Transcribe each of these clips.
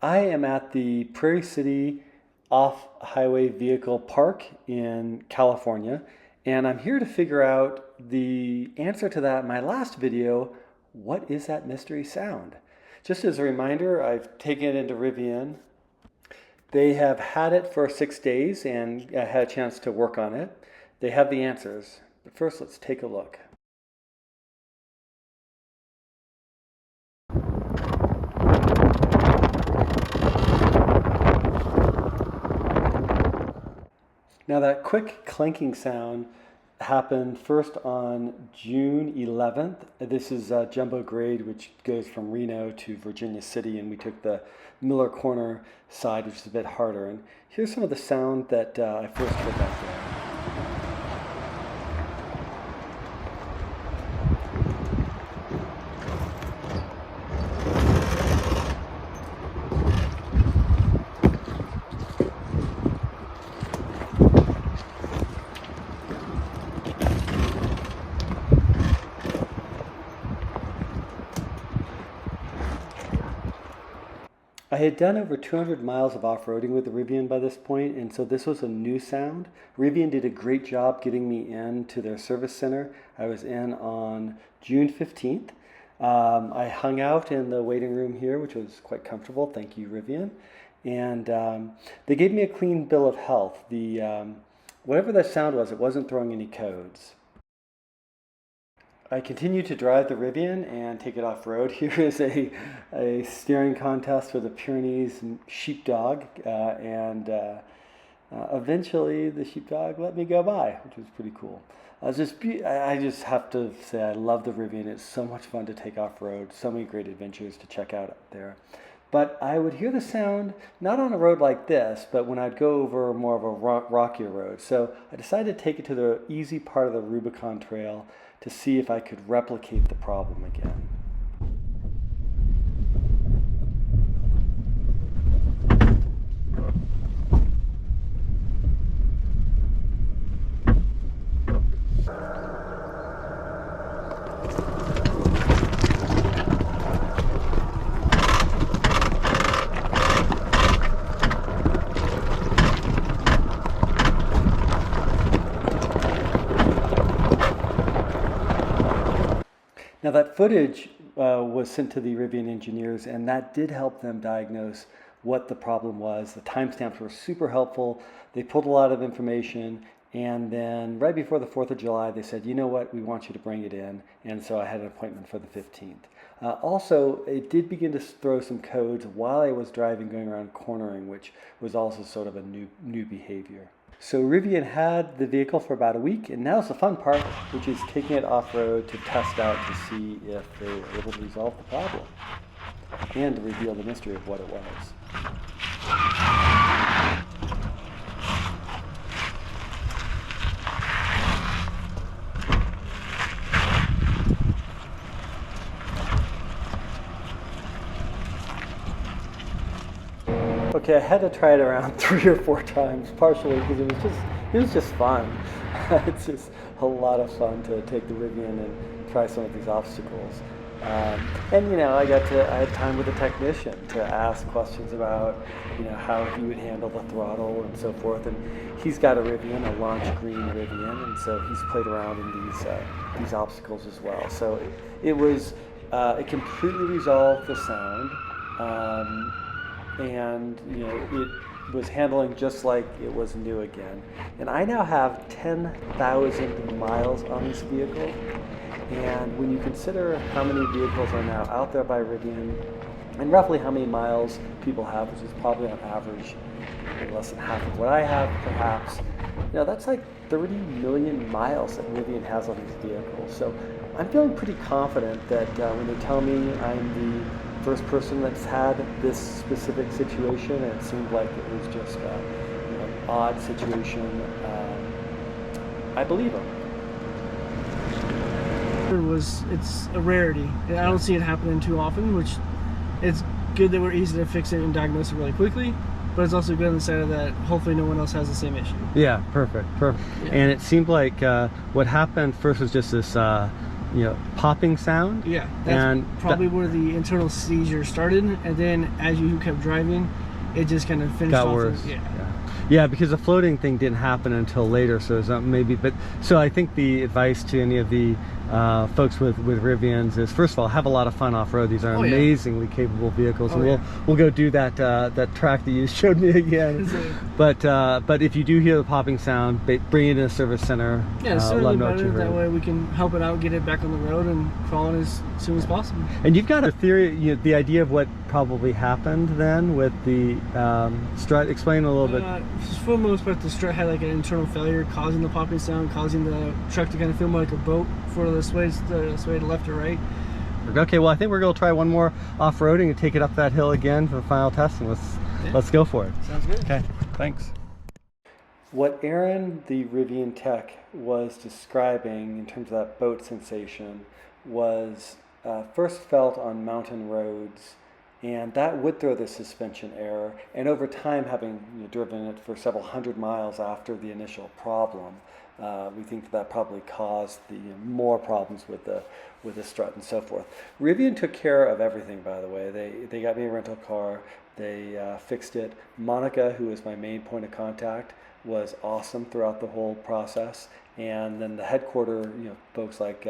I am at the Prairie City Off-Highway Vehicle Park in California, and I'm here to figure out the answer to that in my last video, what is that mystery sound? Just as a reminder, I've taken it into Rivian. They have had it for 6 days and I had a chance to work on it. They have the answers, but first let's take a look. Now that quick clanking sound happened first on June 11th. This is jumbo grade, which goes from Reno to Virginia City, and we took the Miller Corner side, which is a bit harder. And here's some of the sound that I first heard back there. I had done over 200 miles of off-roading with the Rivian by this point, and so this was a new sound. Rivian did a great job getting me into their service center. I was in on June 15th. I hung out in the waiting room here, which was quite comfortable. Thank you, Rivian. And they gave me a clean bill of health. Whatever that sound was, it wasn't throwing any codes. I continued to drive the Rivian and take it off-road. Here is a steering contest for the Pyrenees sheepdog, and eventually the sheepdog let me go by, which was pretty cool. I just have to say I love the Rivian. It's so much fun to take off-road, so many great adventures to check out there. But I would hear the sound, not on a road like this, but when I'd go over more of a rockier road. So I decided to take it to the easy part of the Rubicon Trail to see if I could replicate the problem again. Now that footage was sent to the Rivian engineers, and that did help them diagnose what the problem was. The timestamps were super helpful. They pulled a lot of information, and then right before the 4th of July, they said, you know what, we want you to bring it in. And so I had an appointment for the 15th. Also, it did begin to throw some codes while I was driving, going around cornering, which was also sort of a new behavior. So Rivian had the vehicle for about a week, and now's the fun part, which is taking it off-road to test out to see if they were able to resolve the problem and to reveal the mystery of what it was. Okay, I had to try it around 3 or 4 times, partially because it was just fun. It's just a lot of fun to take the Rivian and try some of these obstacles. And you know, I had time with the technician to ask questions about, you know, how he would handle the throttle and so forth. And he's got a Rivian, a launch green Rivian, and so he's played around in these obstacles as well. So it completely resolved the sound. And you know, it was handling just like it was new again. And I now have 10,000 miles on this vehicle. And when you consider how many vehicles are now out there by Rivian, and roughly how many miles people have, which is probably on average less than half of what I have, perhaps, you know, that's like 30 million miles that Rivian has on these vehicles. So I'm feeling pretty confident that when they tell me I'm the first person that's had this specific situation, and it seemed like it was just an odd situation, I believe them. It's a rarity. I don't see it happening too often, which it's good that we're easy to fix it and diagnose it really quickly, but it's also good on the side of that hopefully no one else has the same issue. Yeah, perfect. Yeah. And it seemed like what happened first was just this popping sound. Yeah, that's and probably where the internal seizure started, and then as you kept driving, it just kind of finished got off. worse. Yeah. Yeah, because the floating thing didn't happen until later, so it's not maybe. But so I think the advice to any of the folks with Rivians is, first of all, have a lot of fun off road. These are amazingly capable vehicles, and we'll go do that that track that you showed me again. But if you do hear the popping sound, bring it in a service center. Yeah, certainly better. That way we can help it out, get it back on the road, and crawl it as soon as possible. And you've got a theory, the idea of what probably happened then with the strut. Explain a little bit. For the most part, the strut had like an internal failure, causing the popping sound, causing the truck to kind of feel more like a boat for the sway to left or right. Okay, well, I think we're going to try one more off-roading and take it up that hill again for the final test, and let's go for it. Sounds good. Okay, thanks. What Aaron, the Rivian tech, was describing in terms of that boat sensation was first felt on mountain roads, and that would throw the suspension error. And over time, having driven it for several hundred miles after the initial problem, we think that probably caused the more problems with the strut and so forth. Rivian took care of everything, by the way. They got me a rental car. They fixed it. Monica, who was my main point of contact, was awesome throughout the whole process. And then the headquarter, folks like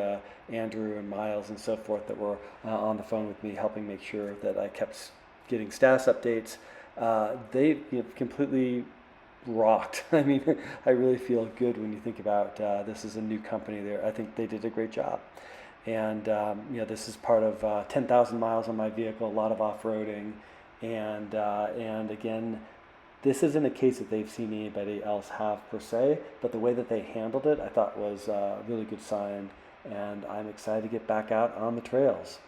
Andrew and Miles and so forth that were on the phone with me, helping make sure that I kept getting status updates. They completely rocked. I mean, I really feel good when you think about this is a new company there. I think they did a great job. And this is part of 10,000 miles on my vehicle, a lot of off-roading, and again, this isn't a case that they've seen anybody else have per se, but the way that they handled it, I thought was a really good sign, and I'm excited to get back out on the trails.